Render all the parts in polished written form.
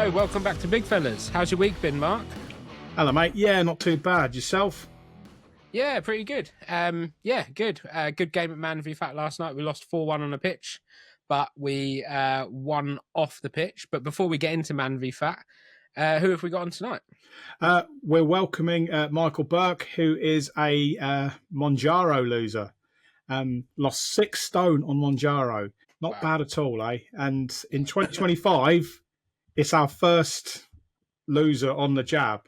Hello, welcome back to Big Fellas. How's your week been, Mark? Hello, mate. Yeah, not too bad. Yourself? Yeah, pretty good. Good. Good game at Man v Fat last night. We lost 4-1 on the pitch, but we won off the pitch. But before we get into Man v Fat, who have we got on tonight? We're welcoming Michael Burke, who is a Monjaro loser. Lost 6 stone on Monjaro. Not bad at all, eh? And in 2025, it's our first loser on the jab,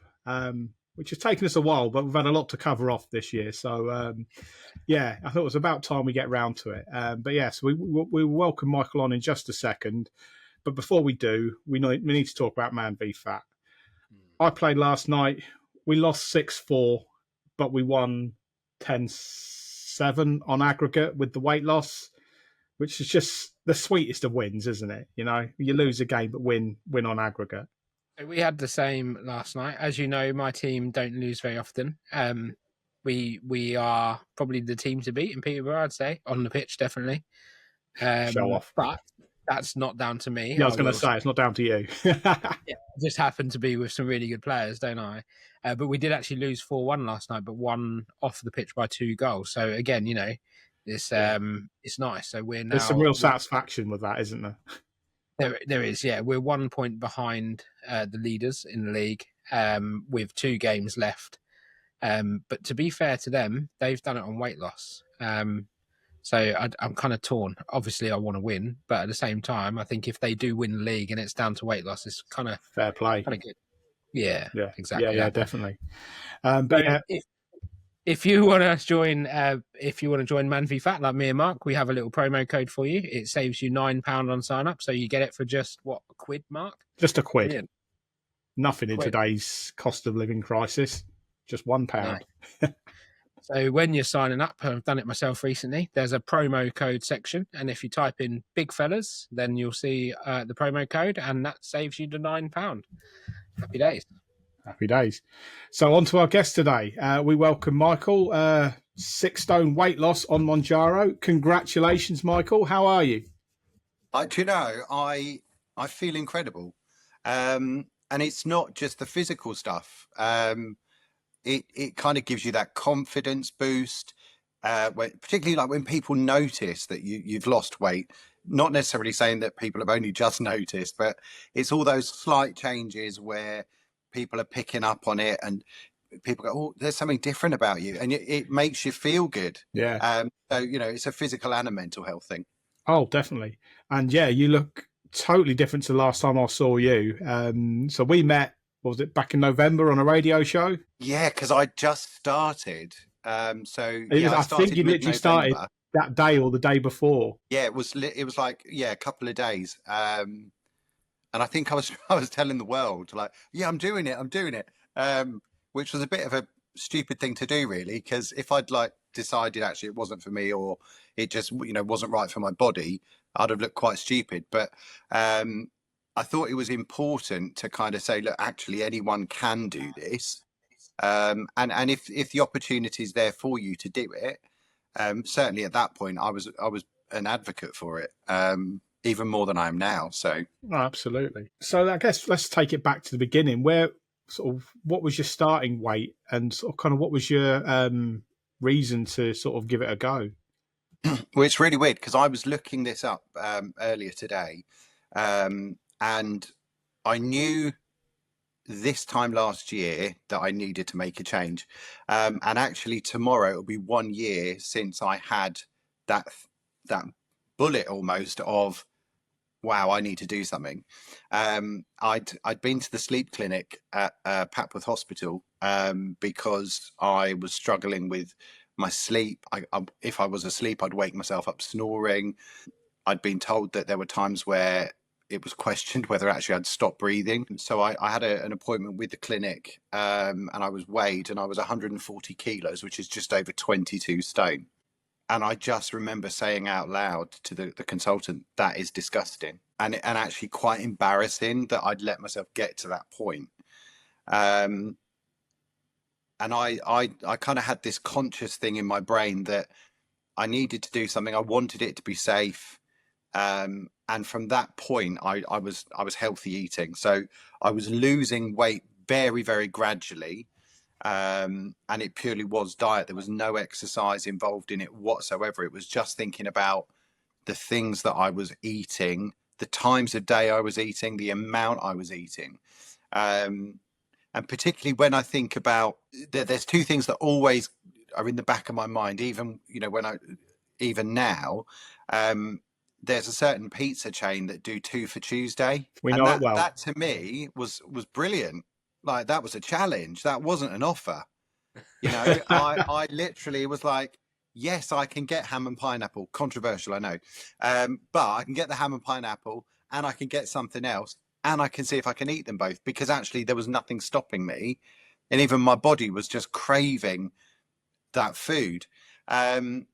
which has taken us a while, but we've had a lot to cover off this year. So, I thought it was about time we get round to it. But yes, we welcome Michael on in just a second. But before we do, we need to talk about Man v Fat. I played last night. We lost 6-4, but we won 10-7 on aggregate with the weight loss, which is just the sweetest of wins, isn't it? You know, you lose a game, but win on aggregate. We had the same last night. As you know, my team don't lose very often. We are probably the team to beat in Peterborough, I'd say, on the pitch, definitely. Show off. But that's not down to me. Yeah, I was going to say, it's not down to you. Yeah, I just happened to be with some really good players, don't I? But we did actually lose 4-1 last night, but won off the pitch by 2 goals. So again, you know, it's nice. So we're now. There's some real satisfaction with that, isn't there? There is, yeah. We're 1 point behind the leaders in the league with 2 games left. But to be fair to them, they've done it on weight loss. So I'm kind of torn. Obviously, I want to win, but at the same time, I think if they do win the league and it's down to weight loss, it's kind of fair play. Kind of good. Yeah, exactly. Yeah, definitely. If you want to join, Man v Fat like me and Mark, we have a little promo code for you. It saves you £9 on sign up, so you get it for just what, £1, Mark? Just £1. Brilliant. Nothing in today's cost of living crisis. Just £1. No. So when you're signing up, I've done it myself recently, there's a promo code section. And if you type in Big Fellas, then you'll see the promo code and that saves you the £9. Happy days. Happy days. So on to our guest today. We welcome Michael, 6 stone weight loss on Monjaro. Congratulations, Michael. How are you? I feel incredible. And it's not just the physical stuff. It kind of gives you that confidence boost, particularly like when people notice that you've lost weight, not necessarily saying that people have only just noticed, but it's all those slight changes where people are picking up on it and people go, oh, there's something different about you. And it makes you feel good. Yeah. So, you know, it's a physical and a mental health thing. Oh, definitely. And yeah, you look totally different to the last time I saw you. So we met, what was it, back in November on a radio show? Yeah, because I just started. I think you literally started that day or the day before. Yeah, it was like, a couple of days. And I think I was telling the world, like, yeah, I'm doing it. Which was a bit of a stupid thing to do, really, because if I'd like decided actually it wasn't for me or it just, you know, wasn't right for my body, I'd have looked quite stupid. But I thought it was important to kind of say, look, actually anyone can do this. And if the opportunity is there for you to do it, certainly at that point, I was an advocate for it, even more than I am now. So, oh, absolutely. So I guess let's take it back to the beginning. Where sort of what was your starting weight, and sort of kind of what was your reason to sort of give it a go? Well, it's really weird because I was looking this up earlier today, and I knew this time last year that I needed to make a change. And actually tomorrow it'll be 1 year since I had that bullet almost of, wow, I need to do something. I'd been to the sleep clinic at Papworth Hospital because I was struggling with my sleep. If I was asleep, I'd wake myself up snoring. I'd been told that there were times where it was questioned whether actually I'd stopped breathing. So I had an appointment with the clinic and I was weighed and I was 140 kilos, which is just over 22 stone. And I just remember saying out loud to the consultant, that is disgusting. And actually quite embarrassing that I'd let myself get to that point. And I kind of had this conscious thing in my brain that I needed to do something. I wanted it to be safe. And from that point, I was healthy eating. So I was losing weight very, very gradually. And it purely was diet. There was no exercise involved in it whatsoever. It was just thinking about the things that I was eating, the times of day I was eating, the amount I was eating. And particularly when I think about, there's two things that always are in the back of my mind, even, you know, even now, there's a certain pizza chain that do 2 for Tuesday. We And know it well. that to me was brilliant. Like, that was a challenge. That wasn't an offer. You know, I literally was like, yes, I can get ham and pineapple. Controversial, I know. But I can get the ham and pineapple, and I can get something else, and I can see if I can eat them both, because actually there was nothing stopping me. And even my body was just craving that food. And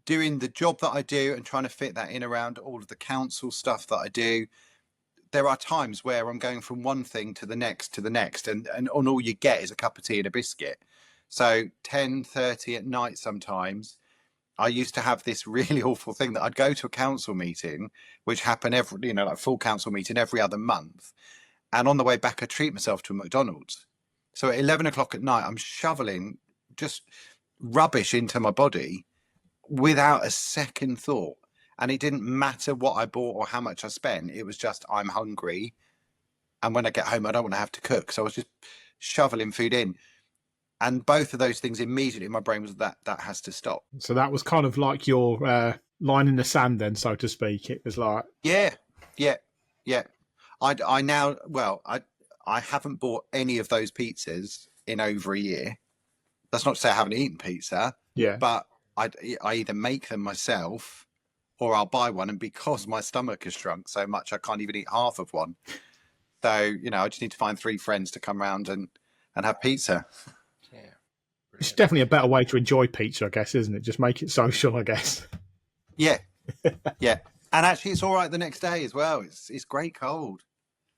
doing the job that I do and trying to fit that in around all of the council stuff that I do, there are times where I'm going from one thing to the next, and all you get is a cup of tea and a biscuit. So 10:30 at night sometimes, I used to have this really awful thing that I'd go to a council meeting, which happened every, you know, like full council meeting every other month. And on the way back, I treat myself to a McDonald's. So at 11 o'clock at night, I'm shoveling just rubbish into my body without a second thought. And it didn't matter what I bought or how much I spent. It was just, I'm hungry. And when I get home, I don't want to have to cook. So I was just shoveling food in. And both of those things immediately in my brain was that has to stop. So that was kind of like your line in the sand then, so to speak. It was like... Yeah. I now, well, I haven't bought any of those pizzas in over a year. That's not to say I haven't eaten pizza. Yeah. But I either make them myself or I'll buy one. And because my stomach has shrunk so much, I can't even eat half of one. So, you know, I just need to find 3 friends to come around and have pizza. Yeah. It's definitely a better way to enjoy pizza, I guess, isn't it? Just make it social, I guess. Yeah. Yeah. And actually, it's all right the next day as well. It's great cold.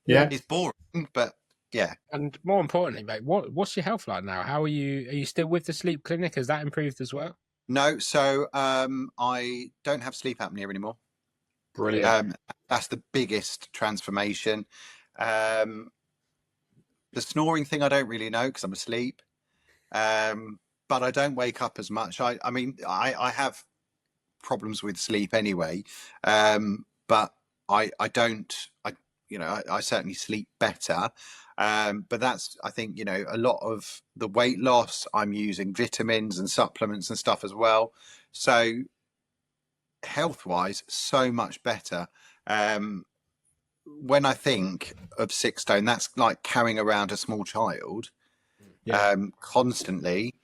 Yeah. It's boring, but yeah. And more importantly, mate, what's your health like now? How are you? Are you still with the sleep clinic? Has that improved as well? No, so I don't have sleep apnea anymore. Brilliant. That's the biggest transformation. The snoring thing, I don't really know because I'm asleep. But I don't wake up as much. I mean, I have problems with sleep anyway. But I certainly sleep better. But that's, I think, you know, a lot of the weight loss, I'm using vitamins and supplements and stuff as well. So health wise, so much better. When I think of 6 stone, that's like carrying around a small child constantly.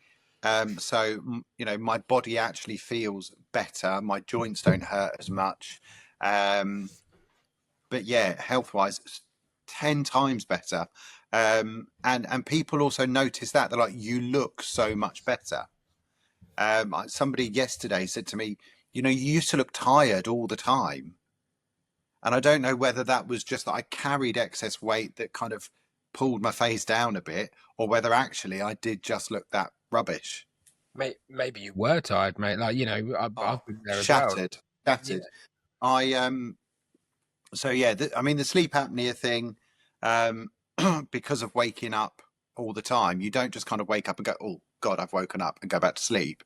So, you know, my body actually feels better. My joints don't hurt as much. But yeah, health wise, 10 times better. And people also notice that. They're like, you look so much better. Somebody yesterday said to me, you know, you used to look tired all the time. And I don't know whether that was just that I carried excess weight that kind of pulled my face down a bit, or whether actually I did just look that rubbish. Maybe you were tired, mate. Like, you know, I've been there as shattered. Yeah. So yeah, I mean, the sleep apnea thing, because of waking up all the time, you don't just kind of wake up and go, oh God, I've woken up, and go back to sleep.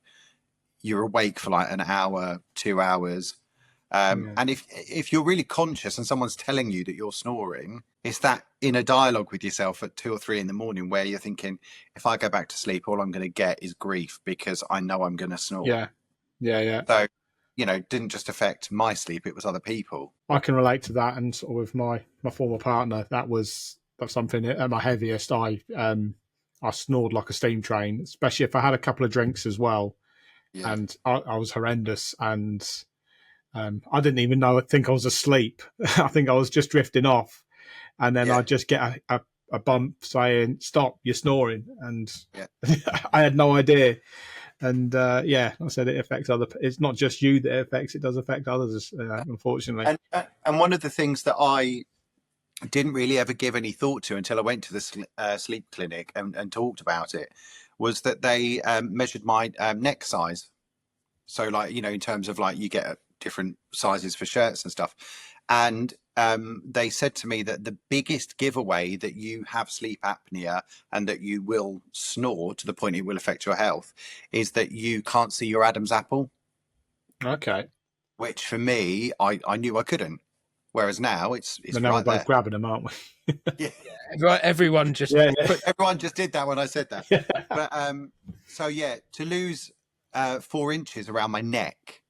You're awake for like an hour, 2 hours. And if you're really conscious and someone's telling you that you're snoring, it's that inner dialogue with yourself at 2 or 3 in the morning where you're thinking, if I go back to sleep, all I'm going to get is grief because I know I'm going to snore. Yeah. So, you know, it didn't just affect my sleep, it was other people. I can relate to that. And sort of with my former partner, that's something at my heaviest. I snored like a steam train, especially if I had a couple of drinks as well. Yeah. And I was horrendous. And I didn't even think I was asleep. I think I was just drifting off. And then I'd just get a bump saying, stop, you're snoring. And I had no idea. And I said it affects it's not just you that it affects, it does affect others, unfortunately. And one of the things that I didn't really ever give any thought to until I went to the sleep clinic and talked about it was that they measured my neck size. So, like, you know, in terms of like you get different sizes for shirts and stuff. And they said to me that the biggest giveaway that you have sleep apnea and that you will snore to the point it will affect your health is that you can't see your Adam's apple. Okay. Which for me, I knew I couldn't. Whereas now it's But now right we're both there. grabbing them, aren't we? Yeah. Everyone just Everyone just did that when I said that. But so yeah, to lose 4 inches around my neck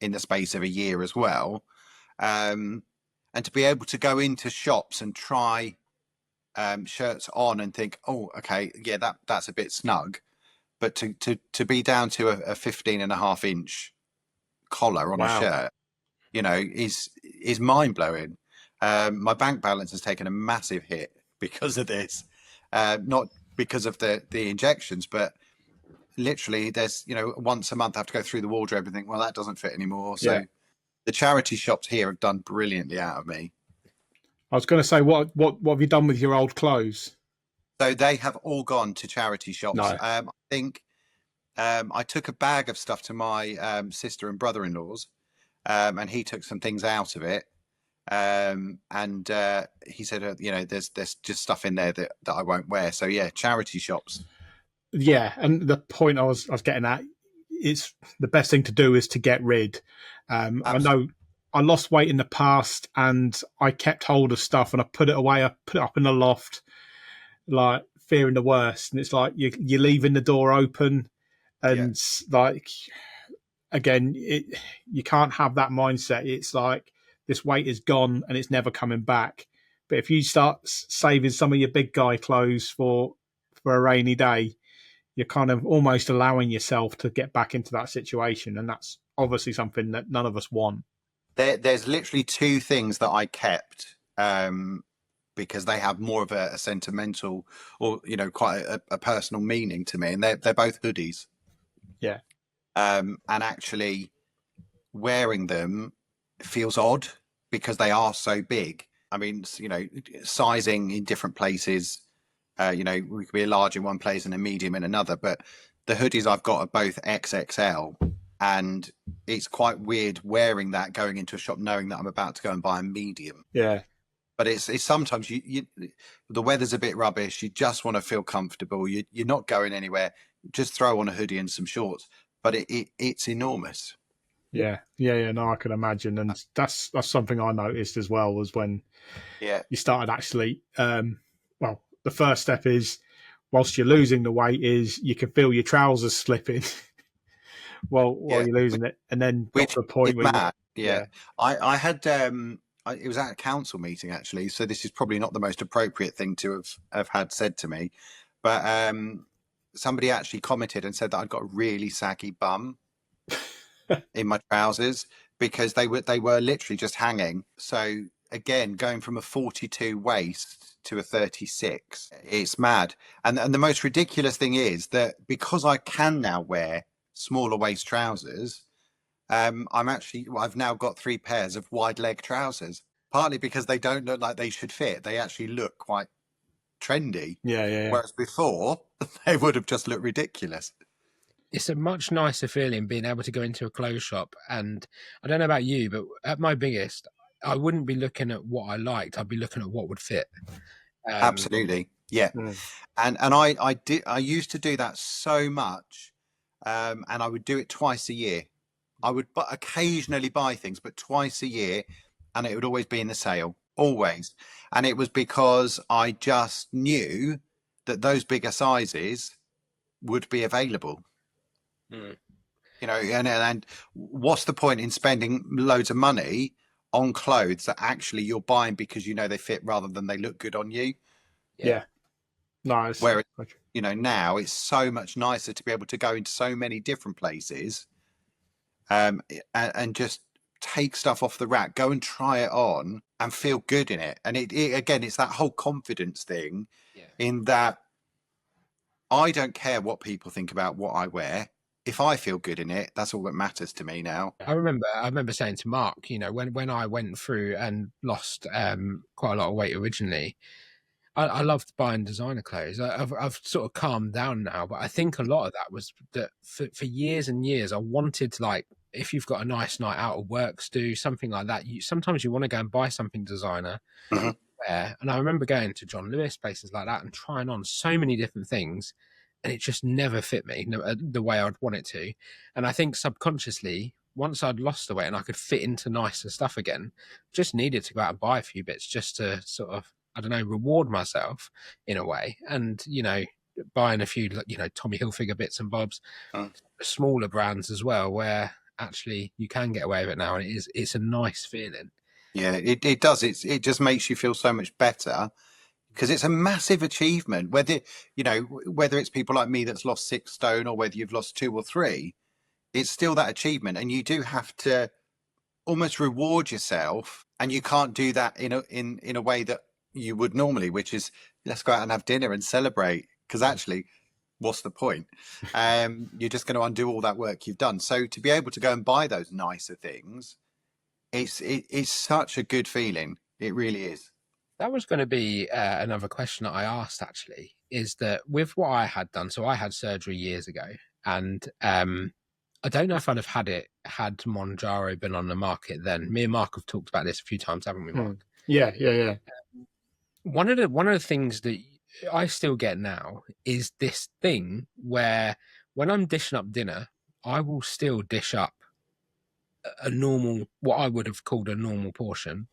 in the space of a year as well, and to be able to go into shops and try shirts on and think, oh, okay, yeah, that's a bit snug, but to be down to a 15.5-inch collar on a shirt, you know, is mind blowing. My bank balance has taken a massive hit because of this, not because of the injections, but literally there's, you know, once a month I have to go through the wardrobe and think, well, that doesn't fit anymore. So the charity shops here have done brilliantly out of me. I was going to say, what have you done with your old clothes? So they have all gone to charity shops. No. I think I took a bag of stuff to my sister and brother-in-law's, and he took some things out of it. And he said, you know, there's just stuff in there that I won't wear. So yeah, charity shops. Yeah, and the point I was getting at, it's the best thing to do is to get rid. I know I lost weight in the past and I kept hold of stuff and I put it away. I put it up in the loft, like fearing the worst. And it's like you're leaving the door open, and like again, you can't have that mindset. It's like this weight is gone and it's never coming back. But if you start saving some of your big guy clothes for a rainy day, you're kind of almost allowing yourself to get back into that situation. And that's obviously something that none of us want. There's literally 2 things that I kept because they have more of a sentimental or, you know, quite a personal meaning to me. And they're both hoodies. Yeah. And actually wearing them feels odd because they are so big. I mean, you know, sizing in different places, you know, we could be a large in one place and a medium in another, but the hoodies I've got are both XXL, and it's quite weird wearing that going into a shop knowing that I'm about to go and buy a medium. Yeah. But it's sometimes you the weather's a bit rubbish, you just want to feel comfortable, you're not going anywhere, just throw on a hoodie and some shorts, but it's enormous. Yeah. No, I can imagine, and that's something I noticed as well, was when you started actually. Well, the first step is, whilst you're losing the weight, is you can feel your trousers slipping while you're losing it, and then got to the point where mad. I had it was at a council meeting actually, so this is probably not the most appropriate thing to have had said to me, but somebody actually commented and said that I'd got a really saggy bum in my trousers because they were literally just hanging. So again, going from a 42 waist to a 36, it's mad. And the most ridiculous thing is that because I can now wear smaller waist trousers, I've now got 3 pairs of wide leg trousers, partly because they don't look like they should fit. They actually look quite trendy. Yeah. Whereas before they would have just looked ridiculous. It's a much nicer feeling being able to go into a clothes shop, and I don't know about you, but at my biggest, I wouldn't be looking at what I liked. I'd be looking at what would fit. Absolutely. Yeah. And I used to do that so much, and I would do it twice a year. I would occasionally buy things, but twice a year, and it would always be in the sale, always. And it was because I just knew that those bigger sizes would be available. You know, and what's the point in spending loads of money on clothes that actually you're buying because you know they fit rather than they look good on you? Yeah. Nice. Whereas, you know, now it's so much nicer to be able to go into so many different places, and just take stuff off the rack, go and try it on and feel good in it. And it again, it's that whole confidence thing in that I don't care what people think about what I wear. If I feel good in it, that's all that matters to me now. I remember saying to Mark, you know, when I went through and lost quite a lot of weight originally, I loved buying designer clothes. I've sort of calmed down now, but I think a lot of that was that for years and years I wanted to, like, if you've got a nice night out of works, do something like that. Sometimes you want to go and buy something designer. Mhm. And I remember going to John Lewis, places like that, and trying on so many different things, and it just never fit me the way I'd want it to. And I think subconsciously, once I'd lost the weight and I could fit into nicer stuff again, just needed to go out and buy a few bits just to sort of, I don't know, reward myself in a way. And, buying a few, Tommy Hilfiger bits and bobs, smaller brands as well, where actually you can get away with it now. And it's a nice feeling. Yeah, it does. It just makes you feel so much better because it's a massive achievement. Whether it's people like me that's lost 6 stone or whether you've lost 2 or 3, it's still that achievement, and you do have to almost reward yourself, and you can't do that in a way that you would normally, which is let's go out and have dinner and celebrate. Because actually, what's the point? You're just going to undo all that work you've done. So to be able to go and buy those nicer things, it's such a good feeling. It really is. That was going to be another question that I asked, actually, is that with what I had done, so I had surgery years ago, and I don't know if I'd have had Monjaro been on the market then. Me and Mark have talked about this a few times, haven't we, Mark? Yeah. One of the things that I still get now is this thing where when I'm dishing up dinner, I will still dish up a normal, what I would have called a normal portion,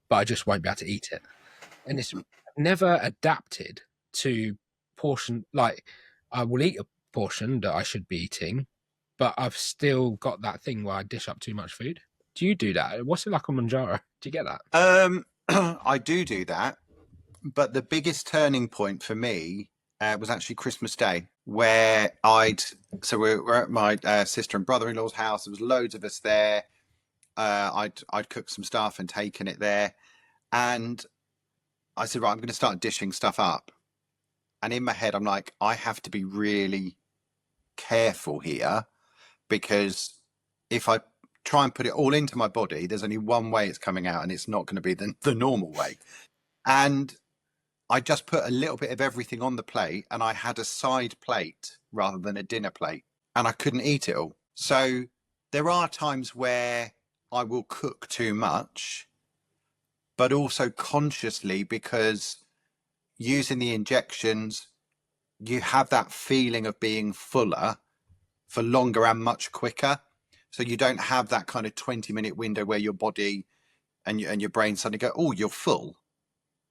but I just won't be able to eat it. And it's never adapted to portion. Like, I will eat a portion that I should be eating, but I've still got that thing where I dish up too much food. Do you do that? What's it like on Monjaro? Do you get that? I do that, but the biggest turning point for me was actually Christmas Day, where we're at my sister and brother-in-law's house. There was loads of us there. I'd cooked some stuff and taken it there, and I said, right, I'm going to start dishing stuff up. And in my head, I'm like, I have to be really careful here, because if I try and put it all into my body, there's only one way it's coming out, and it's not going to be the normal way. And I just put a little bit of everything on the plate, and I had a side plate rather than a dinner plate, and I couldn't eat it all. So there are times where I will cook too much, but also consciously, because using the injections, you have that feeling of being fuller for longer and much quicker. So you don't have that kind of 20-minute window where your body and your brain suddenly go, oh, you're full.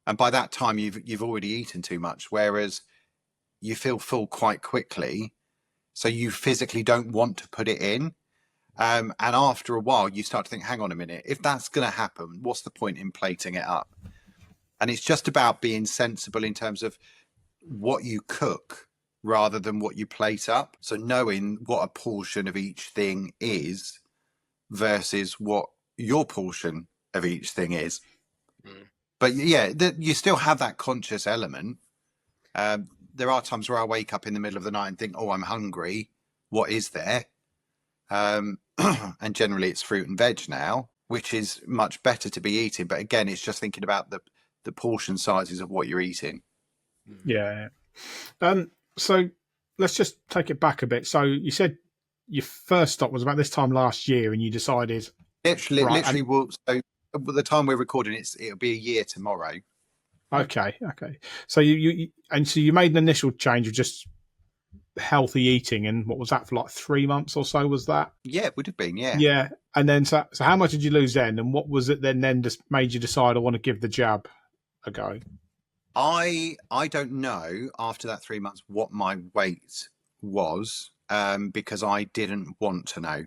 And by that time, you've already eaten too much, whereas you feel full quite quickly. So you physically don't want to put it in. And after a while, you start to think, hang on a minute, if that's going to happen, what's the point in plating it up? And it's just about being sensible in terms of what you cook rather than what you plate up. So knowing what a portion of each thing is versus what your portion of each thing is. But yeah, you still have that conscious element. There are times where I wake up in the middle of the night and think, oh, I'm hungry. What is there? And generally it's fruit and veg now, which is much better to be eating. But again, it's just thinking about the portion sizes of what you're eating. Yeah. So let's just take it back a bit. So you said your first stop was about this time last year, and you decided literally. Well, so by the time we're recording, it'll be a year tomorrow. Okay. So you made an initial change of just healthy eating, and what was that, for like 3 months or so? Was that? Yeah, it would have been. Yeah. Yeah. And then so how much did you lose then, and what was it then just made you decide I want to give the jab a go? I don't know after that 3 months what my weight was, because I didn't want to know.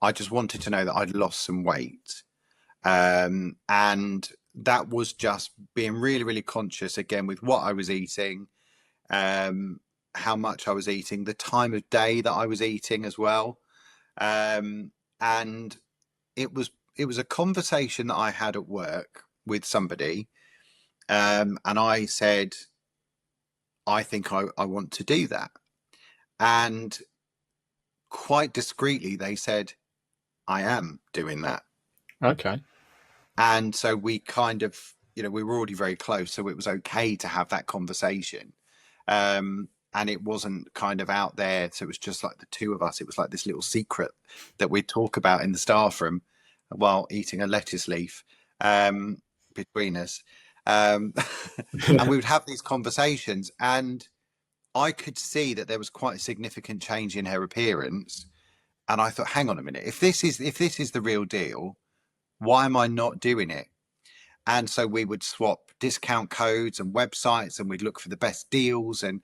I just wanted to know that I'd lost some weight. And that was just being really, really conscious again with what I was eating, how much I was eating, the time of day that I was eating as well. And it was a conversation that I had at work with somebody. And I said, I think I want to do that. And quite discreetly, they said, I am doing that. Okay. And so we kind of, we were already very close. So it was okay to have that conversation. and it wasn't kind of out there. So it was just like the two of us. It was like this little secret that we'd talk about in the staff room while eating a lettuce leaf between us. And we would have these conversations, and I could see that there was quite a significant change in her appearance. And I thought, hang on a minute, if this is the real deal, why am I not doing it? And so we would swap discount codes and websites, and we'd look for the best deals. And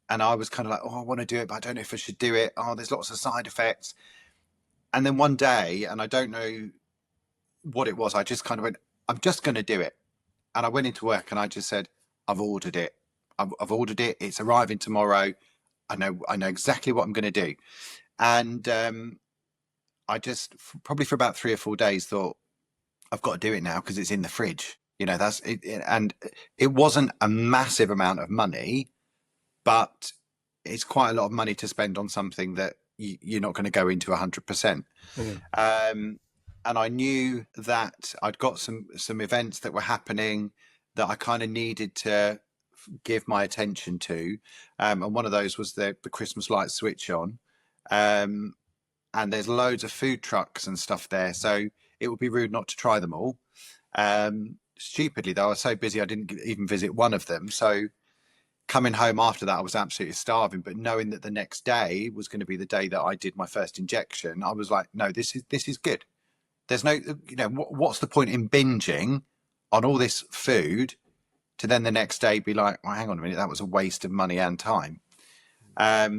I was kind of like, oh, I want to do it, but I don't know if I should do it. Oh, there's lots of side effects. And then one day, and I don't know what it was, I just kind of went, I'm just going to do it. And I went into work and I just said, I've ordered it. I've ordered it. It's arriving tomorrow. I know exactly what I'm going to do. And I just probably for about 3 or 4 days thought, I've got to do it now because it's in the fridge. You know, that's it. And it wasn't a massive amount of money, but it's quite a lot of money to spend on something that you're not going to go into 100%. And I knew that I'd got some events that were happening that I kind of needed to give my attention to. And one of those was the Christmas lights switch on. And there's loads of food trucks and stuff there. So it would be rude not to try them all. Stupidly, though, I was so busy I didn't even visit one of them. So coming home after that, I was absolutely starving. But knowing that the next day was going to be the day that I did my first injection, I was like, no, this is good. There's no, you know, what's the point in binging on all this food to then the next day be like, well, hang on a minute, that was a waste of money and time.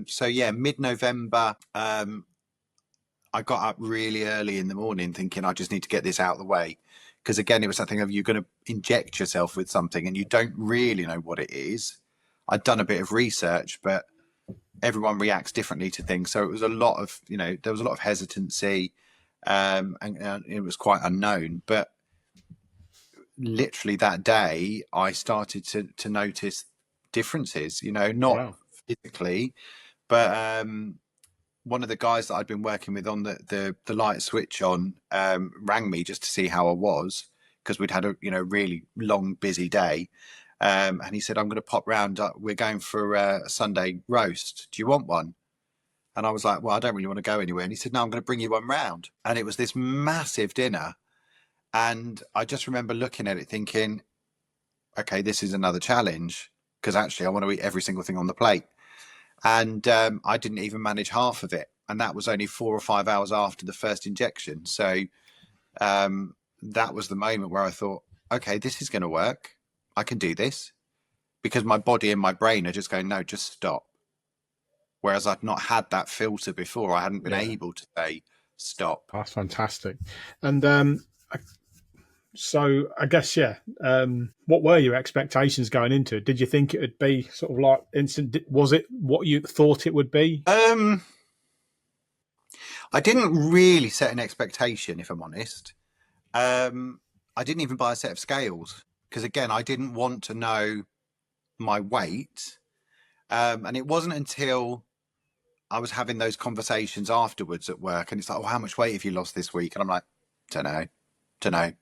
So yeah, mid-November, I got up really early in the morning thinking I just need to get this out of the way. Because again, it was something of you're going to inject yourself with something and you don't really know what it is. I'd done a bit of research, but everyone reacts differently to things. So it was a lot of, you know, there was a lot of hesitancy and it was quite unknown. But literally that day, I started to notice differences, you know, not physically, but one of the guys that I'd been working with on the light switch on rang me just to see how I was, because we'd had a really long busy day, and he said, I'm going to pop round, we're going for a Sunday roast, do you want one? And I was like, well, I don't really want to go anywhere. And he said, no, I'm going to bring you one round. And it was this massive dinner, and I just remember looking at it thinking, okay, this is another challenge, because actually I want to eat every single thing on the plate. And I didn't even manage half of it. And that was only 4 or 5 hours after the first injection. So that was the moment where I thought, okay, this is going to work. I can do this. Because my body and my brain are just going, no, just stop. Whereas I'd not had that filter before. I hadn't been able to say stop. That's fantastic. And so I guess, what were your expectations going into it? Did you think it would be sort of like instant? Was it what you thought it would be? I didn't really set an expectation, if I'm honest. I didn't even buy a set of scales because, again, I didn't want to know my weight. And it wasn't until I was having those conversations afterwards at work, and it's like, oh, how much weight have you lost this week? And I'm like, don't know.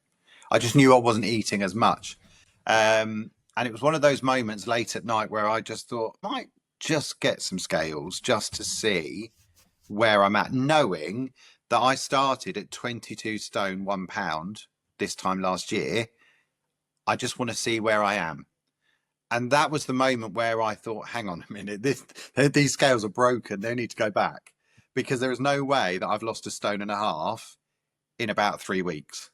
I just knew I wasn't eating as much. And it was one of those moments late at night where I just thought, I might just get some scales just to see where I'm at, knowing that I started at 22 stone, 1 pound this time last year. I just want to see where I am. And that was the moment where I thought, hang on a minute, these scales are broken. They need to go back, because there is no way that I've lost 1.5 stone in about 3 weeks.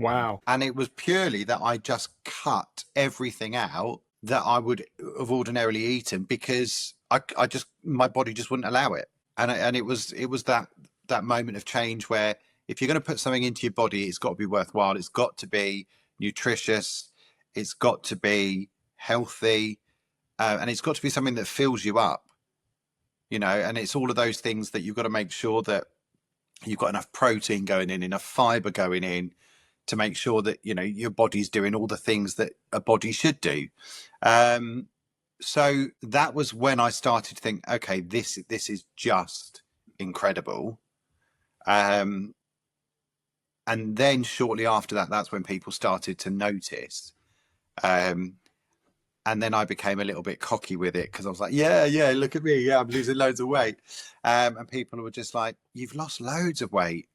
Wow. And it was purely that I just cut everything out that I would have ordinarily eaten, because my body just wouldn't allow it. And it was that moment of change where if you're going to put something into your body, it's got to be worthwhile. It's got to be nutritious. It's got to be healthy. And it's got to be something that fills you up, and it's all of those things that you've got to make sure that you've got enough protein going in, enough fiber going in, to make sure that your body's doing all the things that a body should do. So that was when I started to think, okay, this is just incredible. And then shortly after that, that's when people started to notice. And And then I became a little bit cocky with it because I was like, yeah, look at me. Yeah, I'm losing loads of weight. And people were just like, you've lost loads of weight.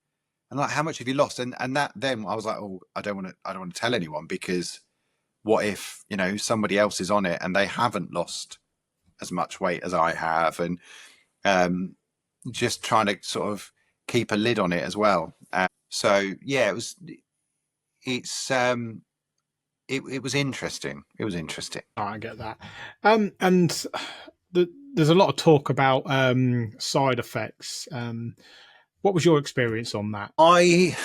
And like, how much have you lost? And that then I was like, oh, I don't want to tell anyone, because what if, somebody else is on it and they haven't lost as much weight as I have? And just trying to sort of keep a lid on it as well. So yeah, it was interesting. It was interesting. Oh, I get that. And there's a lot of talk about side effects. What was your experience on that? I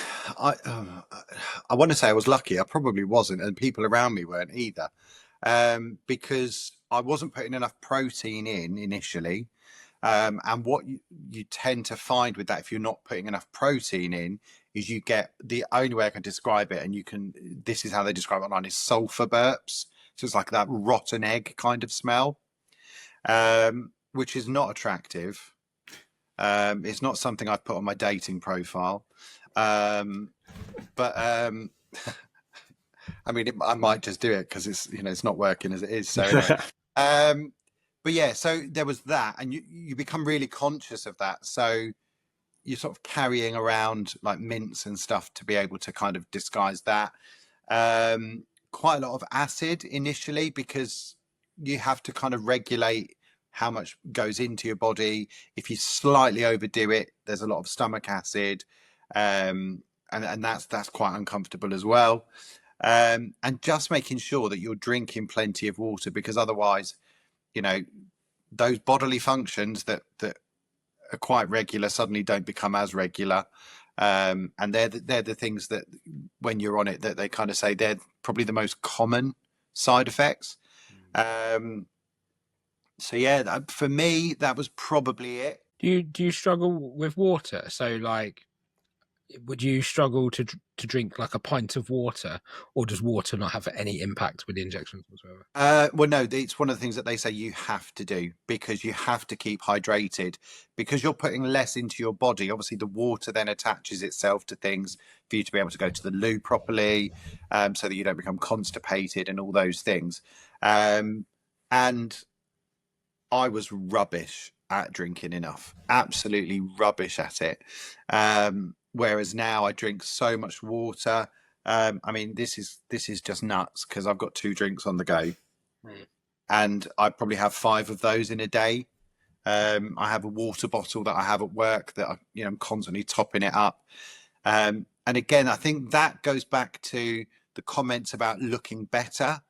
want to say I was lucky. I probably wasn't, and people around me weren't either, because I wasn't putting enough protein in initially. And what you tend to find with that, if you're not putting enough protein in, is you get, the only way I can describe it, and this is how they describe it online, is sulfur burps. So it's like that rotten egg kind of smell, which is not attractive. It's not something I've put on my dating profile. But I mean, I might just do it because it's not working as it is. So anyway. But yeah, so there was that, and you become really conscious of that. So you're sort of carrying around like mints and stuff to be able to kind of disguise that. Quite a lot of acid initially, because you have to kind of regulate how much goes into your body. If you slightly overdo it, there's a lot of stomach acid, and that's quite uncomfortable as well. And just making sure that you're drinking plenty of water, because otherwise, those bodily functions that are quite regular suddenly don't become as regular. And they're the things that, when you're on it, that they kind of say they're probably the most common side effects. So yeah, for me, that was probably it. Do you struggle with water? So like, would you struggle to drink like a pint of water, or does water not have any impact with the injections whatsoever? Well, no, it's one of the things that they say you have to do, because you have to keep hydrated, because you're putting less into your body. Obviously, the water then attaches itself to things for you to be able to go to the loo properly, so that you don't become constipated and all those things. And I was rubbish at drinking enough, absolutely rubbish at it. Whereas now I drink so much water. I mean, this is just nuts, because I've got 2 drinks on the go, and I probably have 5 of those in a day. I have a water bottle that I have at work that I'm constantly topping it up. And again, I think that goes back to the comments about looking better,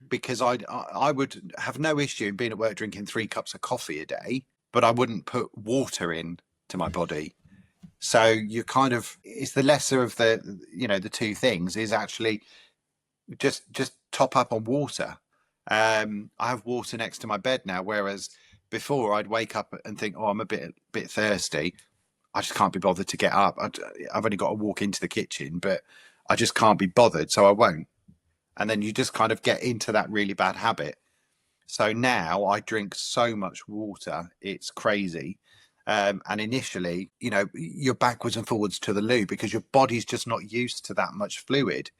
because I would have no issue in being at work drinking 3 cups of coffee a day, but I wouldn't put water in to my body. So you kind of, it's the lesser of the 2 things, is actually just top up on water. I have water next to my bed now, whereas before I'd wake up and think, oh, I'm a bit thirsty. I just can't be bothered to get up. I've only got to walk into the kitchen, but I just can't be bothered, so I won't. And then you just kind of get into that really bad habit. So now I drink so much water, it's crazy. And initially, you're backwards and forwards to the loo, because your body's just not used to that much fluid,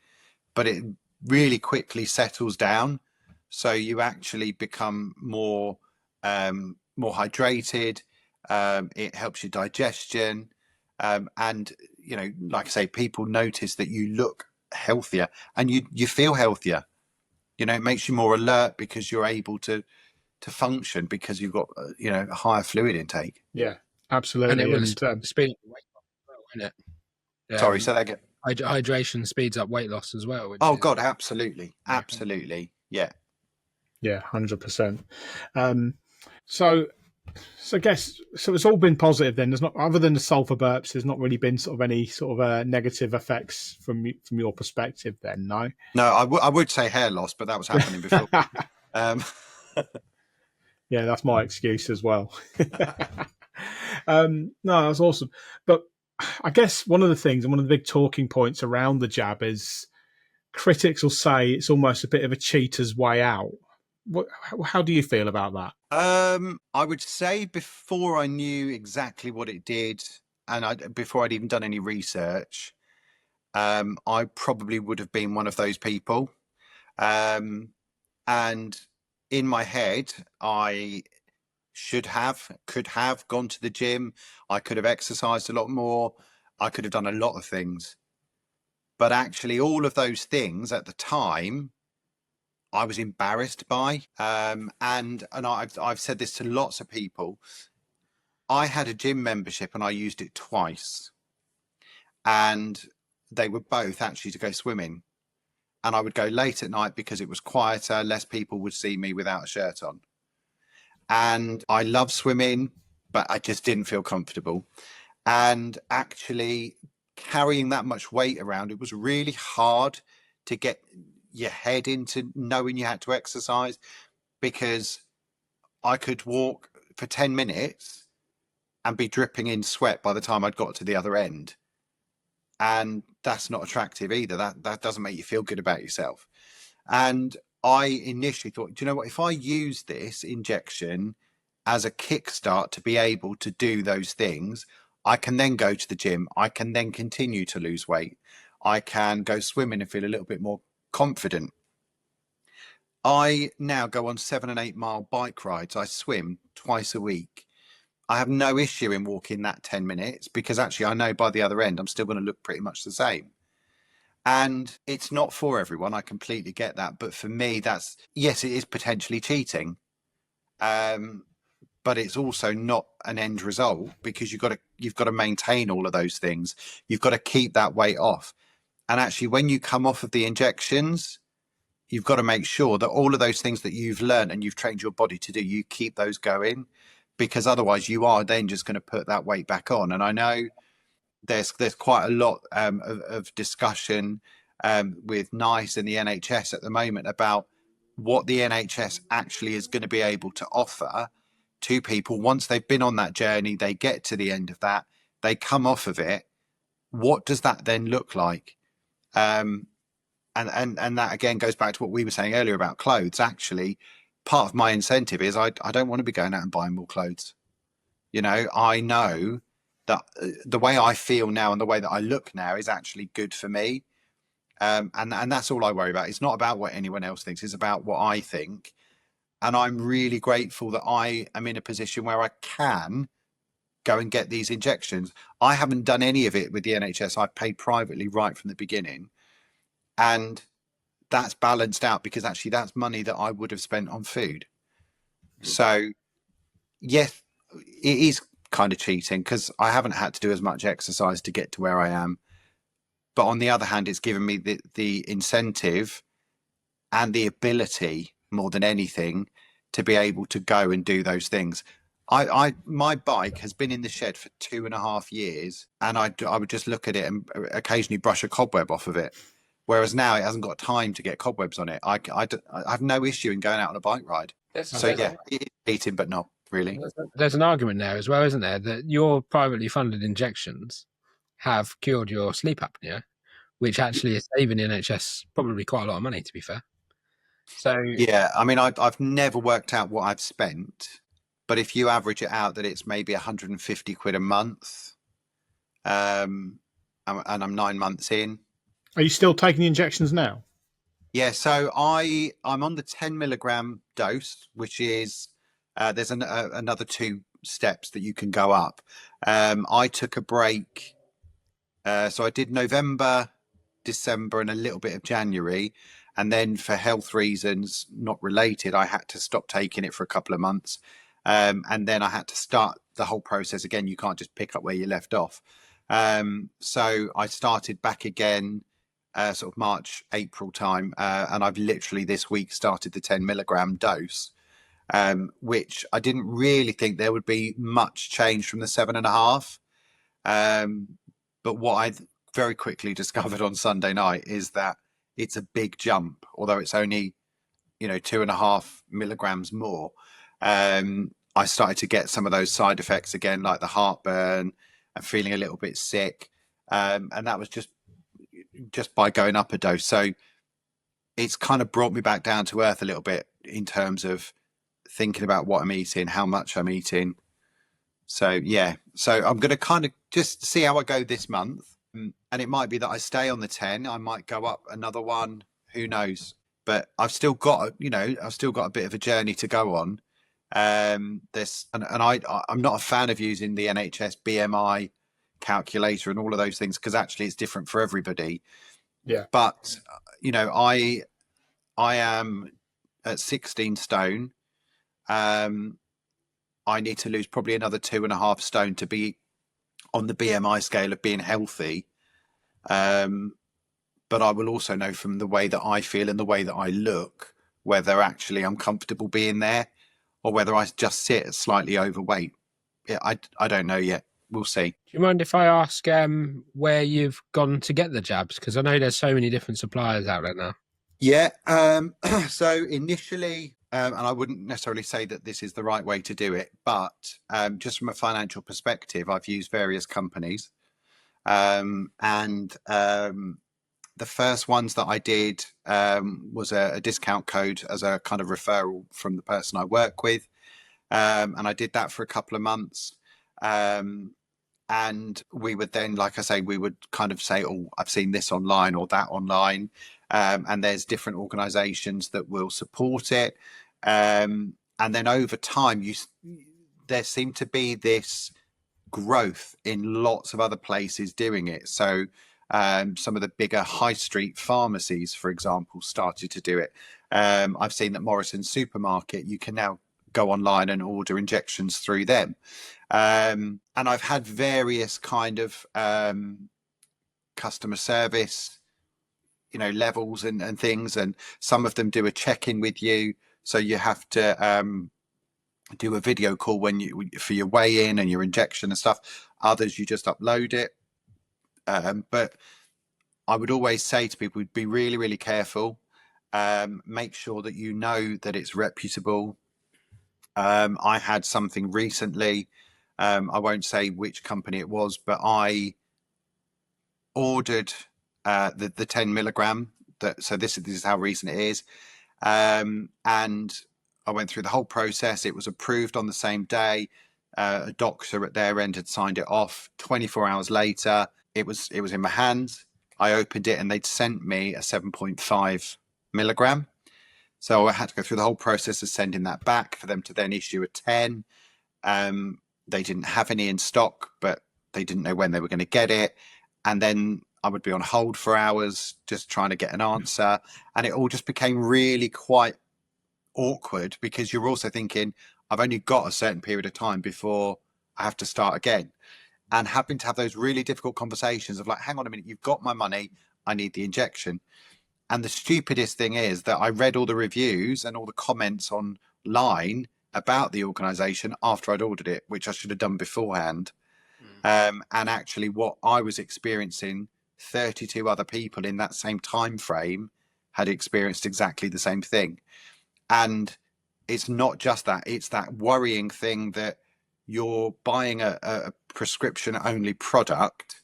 but it really quickly settles down. So you actually become more hydrated. It helps your digestion. And, like I say, people notice that you look healthier, and you feel healthier. It makes you more alert, because you're able to function, because you've got a higher fluid intake. Yeah, absolutely. And it will speed up weight loss as well, isn't it? Sorry, say that again. Hydration speeds up weight loss as well. Oh God, absolutely, yeah, 100%. So I guess it's all been positive then. There's not, other than the sulfur burps, there's not really been sort of any sort of negative effects from your perspective then, no? No, I would say hair loss, but that was happening before. Yeah, that's my excuse as well. No, that's awesome. But I guess one of the things, and one of the big talking points around the jab, is critics will say it's almost a bit of a cheater's way out. How do you feel about that? I would say, before I knew exactly what it did, and before I'd even done any research, I probably would have been one of those people. And in my head, I could have gone to the gym. I could have exercised a lot more. I could have done a lot of things. But actually, all of those things at the time, I was embarrassed by. And I've said this to lots of people. I had a gym membership and I used it twice. And they were both actually to go swimming. And I would go late at night because it was quieter, less people would see me without a shirt on. And I love swimming, but I just didn't feel comfortable. And actually carrying that much weight around, it was really hard to get your head into knowing you had to exercise, because I could walk for 10 minutes and be dripping in sweat by the time I'd got to the other end. And that's not attractive either. That doesn't make you feel good about yourself. And I initially thought, do you know what, if I use this injection as a kickstart to be able to do those things, I can then go to the gym. I can then continue to lose weight. I can go swimming and feel a little bit more confident. I now go on 7 and 8 mile bike rides. I swim twice a week. I have no issue in walking that 10 minutes because actually I know by the other end I'm still going to look pretty much the same. And it's not for everyone. I completely get that. But for me, yes, it is potentially cheating. But it's also not an end result, because you've got to maintain all of those things. You've got to keep that weight off. And actually, when you come off of the injections, you've got to make sure that all of those things that you've learned and you've trained your body to do, you keep those going, because otherwise you are then just going to put that weight back on. And I know there's quite a lot of discussion with NICE and the NHS at the moment about what the NHS actually is going to be able to offer to people once they've been on that journey. They get to the end of that, they come off of it. What does that then look like? And that again goes back to what we were saying earlier about clothes. Actually, part of my incentive is I don't want to be going out and buying more clothes. I know that the way I feel now and the way that I look now is actually good for me. And that's all I worry about. It's not about what anyone else thinks. It's about what I think. And I'm really grateful that I am in a position where I can go and get these injections. I haven't done any of it with the NHS. I've paid privately right from the beginning. And that's balanced out because actually that's money that I would have spent on food. So, yes, it is kind of cheating because I haven't had to do as much exercise to get to where I am. But on the other hand, it's given me the incentive and the ability more than anything to be able to go and do those things. My bike has been in the shed for 2.5 years, and I would just look at it and occasionally brush a cobweb off of it. Whereas now it hasn't got time to get cobwebs on it. I have no issue in going out on a bike ride. So yeah, it is eating, but not really. There's an argument there as well, isn't there, that your privately funded injections have cured your sleep apnea, which actually is saving the NHS probably quite a lot of money, to be fair. So yeah, I mean, I've never worked out what I've spent, but if you average it out, that it's maybe 150 quid a month, and I'm 9 months in. Are you still taking the injections now? Yeah, so I'm on the 10 milligram dose, which is there's another 2 steps that you can go up. I took a break, so I did November, December, and a little bit of January, and then for health reasons not related, I had to stop taking it for a couple of months, and then I had to start the whole process again. You can't just pick up where you left off. So I started back again. Sort of March, April time, and I've literally this week started the 10 milligram dose, which I didn't really think there would be much change from the 7.5. But what I very quickly discovered on Sunday night is that it's a big jump, although it's only 2.5 milligrams more. I started to get some of those side effects again, like the heartburn and feeling a little bit sick, and that was just by going up a dose. So it's kind of brought me back down to earth a little bit in terms of thinking about what I'm eating, how much I'm eating. So yeah, so I'm going to kind of just see how I go this month, and it might be that I stay on the 10. I might go up another one, who knows. but I've still got, I've still got a bit of a journey to go on. I'm not a fan of using the NHS BMI calculator and all of those things, because actually it's different for everybody. Yeah. But I am at 16 stone. I need to lose probably another 2.5 stone to be on the BMI scale of being healthy. But I will also know from the way that I feel and the way that I look whether actually I'm comfortable being there, or whether I just sit slightly overweight. Yeah, I don't know yet. We'll see. Do you mind if I ask where you've gone to get the jabs? Because I know there's so many different suppliers out there now. Yeah. So initially, and I wouldn't necessarily say that this is the right way to do it, but just from a financial perspective, I've used various companies. The first ones that I did was a discount code as a kind of referral from the person I work with. And I did that for a couple of months. And we would then, like I say, we would kind of say, oh, I've seen this online or that online. And there's different organizations that will support it. And then over time, there seemed to be this growth in lots of other places doing it. So some of the bigger high street pharmacies, for example, started to do it. I've seen that Morrison's supermarket, you can now go online and order injections through them. And I've had various kind of customer service, levels and things, and some of them do a check-in with you. So you have to do a video call for your weigh-in and your injection and stuff. Others, you just upload it. But I would always say to people, be really, really careful. Make sure that you know that it's reputable. I had something recently. I won't say which company it was, but I ordered the 10 milligram. So this is how recent it is. And I went through the whole process. It was approved on the same day. A doctor at their end had signed it off. 24 hours later, it was in my hands. I opened it and they'd sent me a 7.5 milligram. So I had to go through the whole process of sending that back for them to then issue a 10. They didn't have any in stock, but they didn't know when they were going to get it. And then I would be on hold for hours just trying to get an answer. And it all just became really quite awkward, because you're also thinking, I've only got a certain period of time before I have to start again. And having to have those really difficult conversations of like, hang on a minute, you've got my money, I need the injection. And the stupidest thing is that I read all the reviews and all the comments online about the organisation after I'd ordered it, which I should have done beforehand. And actually what I was experiencing, 32 other people in that same time frame had experienced exactly the same thing. And it's not just that, it's that worrying thing that you're buying a prescription only product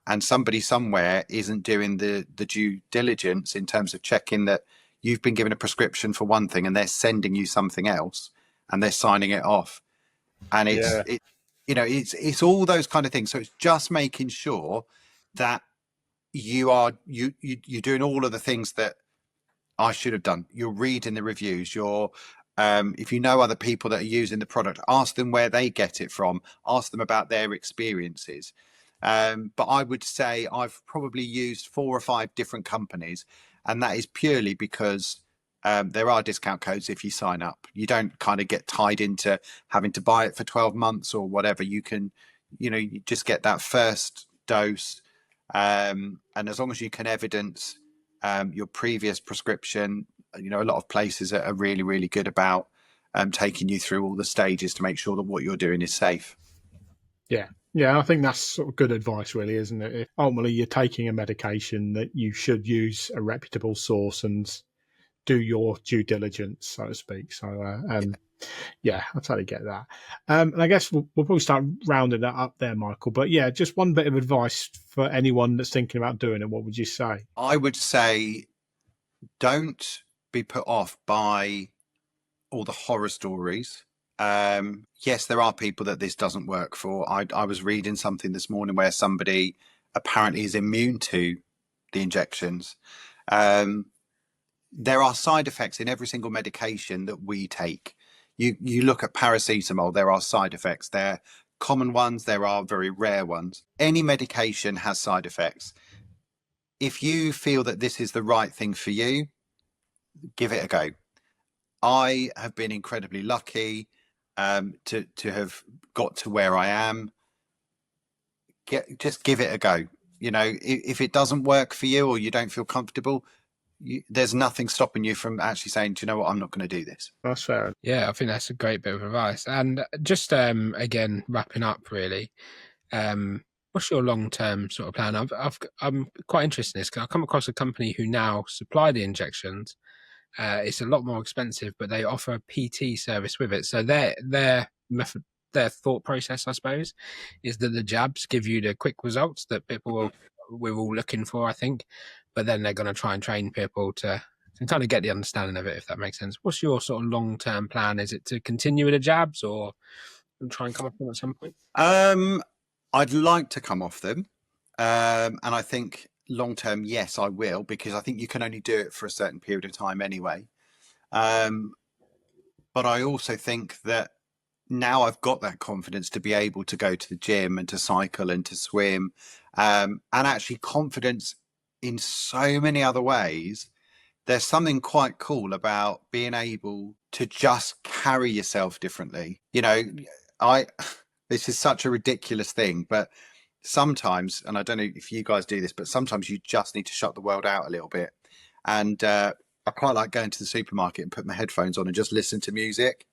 and somebody somewhere isn't doing the due diligence in terms of checking that you've been given a prescription for one thing and they're sending you something else and they're signing it off. And it's all those kind of things. So it's just making sure that you're doing all of the things that I should have done. You're reading the reviews. If you know other people that are using the product, ask them where they get it from. Ask them about their experiences. But I would say I've probably used 4 or 5 different companies, and that is purely because there are discount codes if you sign up. You don't kind of get tied into having to buy it for 12 months or whatever. You can, you just get that first dose. And as long as you can evidence your previous prescription, a lot of places are really, really good about taking you through all the stages to make sure that what you're doing is safe. Yeah, I think that's sort of good advice, really, isn't it? If ultimately you're taking a medication, that you should use a reputable source and do your due diligence, so to speak. So, yeah, I totally get that. And I guess we'll probably start rounding that up there, Michael. But yeah, just one bit of advice for anyone that's thinking about doing it. What would you say? I would say don't be put off by all the horror stories. Yes, there are people that this doesn't work for. I was reading something this morning where somebody apparently is immune to the injections. there are side effects in every single medication that we take. You look at paracetamol, there are side effects. There are common ones, there are very rare ones. Any medication has side effects. If you feel that this is the right thing for you, give it a go. I have been incredibly lucky to have got to where I am. Just give it a go. You know, if it doesn't work for you or you don't feel comfortable, there's nothing stopping you from actually saying, do you know what, I'm not going to do this. That's fair. Yeah, I think that's a great bit of advice. And just again, wrapping up really, what's your long-term sort of plan? I'm quite interested in this because I've come across a company who now supply the injections. It's a lot more expensive, but they offer a PT service with it. So their method, their thought process, I suppose, is that the jabs give you the quick results that we're all looking for, I think. But then they're going to try and train people to kind of get the understanding of it, if that makes sense. What's your sort of long-term plan? Is it to continue with the jabs or try and come off them at some point? I'd like to come off them. And I think long-term, yes, I will, because I think you can only do it for a certain period of time anyway. But I also think that now I've got that confidence to be able to go to the gym and to cycle and to swim, and actually confidence in so many other ways. There's something quite cool about being able to just carry yourself differently. You know, this is such a ridiculous thing, but sometimes, and I don't know if you guys do this, but sometimes you just need to shut the world out a little bit. And I quite like going to the supermarket and put my headphones on and just listen to music.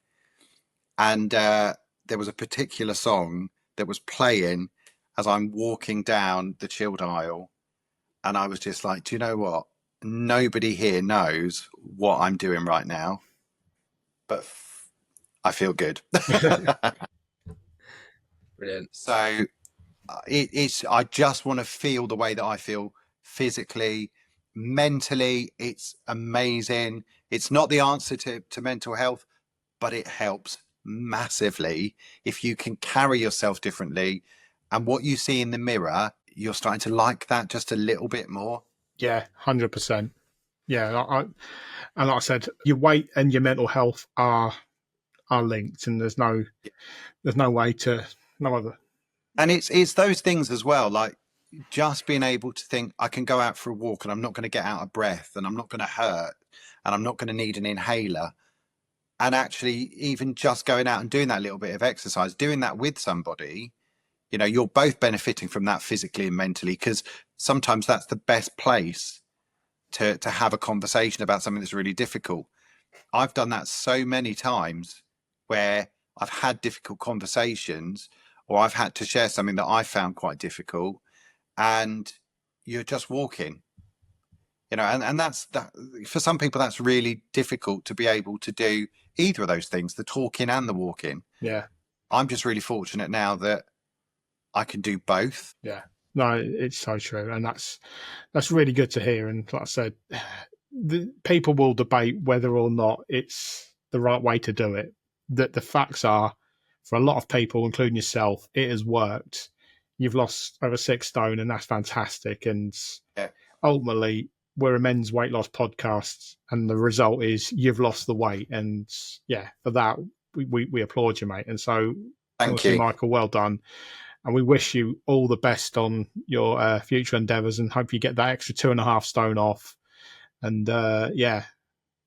And there was a particular song that was playing as I'm walking down the chilled aisle. And I was just like, do you know what? Nobody here knows what I'm doing right now, but I feel good. Brilliant. So I just want to feel the way that I feel physically, mentally. It's amazing. It's not the answer to mental health, but it helps massively if you can carry yourself differently. And what you see in the mirror, you're starting to like that just a little bit more. Yeah, 100%. Yeah, and like I said, your weight and your mental health are linked, and there's no way to no other. And it's those things as well, like just being able to think, I can go out for a walk and I'm not going to get out of breath and I'm not going to hurt and I'm not going to need an inhaler. And actually, even just going out and doing that little bit of exercise, doing that with somebody, you know, you're both benefiting from that physically and mentally, because sometimes that's the best place to have a conversation about something that's really difficult. I've done that so many times where I've had difficult conversations, or I've had to share something that I found quite difficult, and you're just walking, you know, and that's that. For some people, that's really difficult to be able to do either of those things, the talking and the walking. Yeah. I'm just really fortunate now that I can do both. Yeah. No, it's so true. And that's really good to hear. And like I said, the people will debate whether or not it's the right way to do it. That the facts are, for a lot of people, including yourself, it has worked. You've lost over 6 stone, and that's fantastic. And ultimately, we're a men's weight loss podcast, and the result is you've lost the weight. And yeah, for that, we applaud you, mate. And so, thank you, Michael. Well done. And we wish you all the best on your future endeavours, and hope you get that extra 2.5 stone off. And yeah,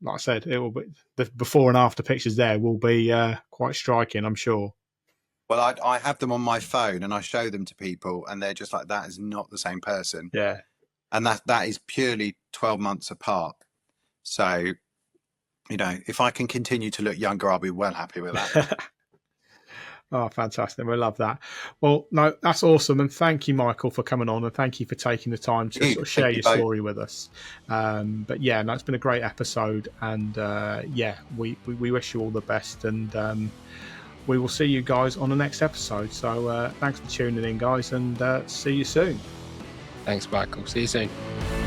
like I said, it will be the before and after pictures there will be quite striking, I'm sure. Well, I have them on my phone and I show them to people, and they're just like, that is not the same person. Yeah. And that is purely 12 months apart. So, you know, if I can continue to look younger, I'll be well happy with that. Oh, fantastic. We love that. Well, no, that's awesome. And thank you, Michael, for coming on, and thank you for taking the time to sort of share your story with us. But yeah, no, it's been a great episode, and yeah, we wish you all the best, and we will see you guys on the next episode. So thanks for tuning in, guys, and see you soon. Thanks, Michael. See you soon.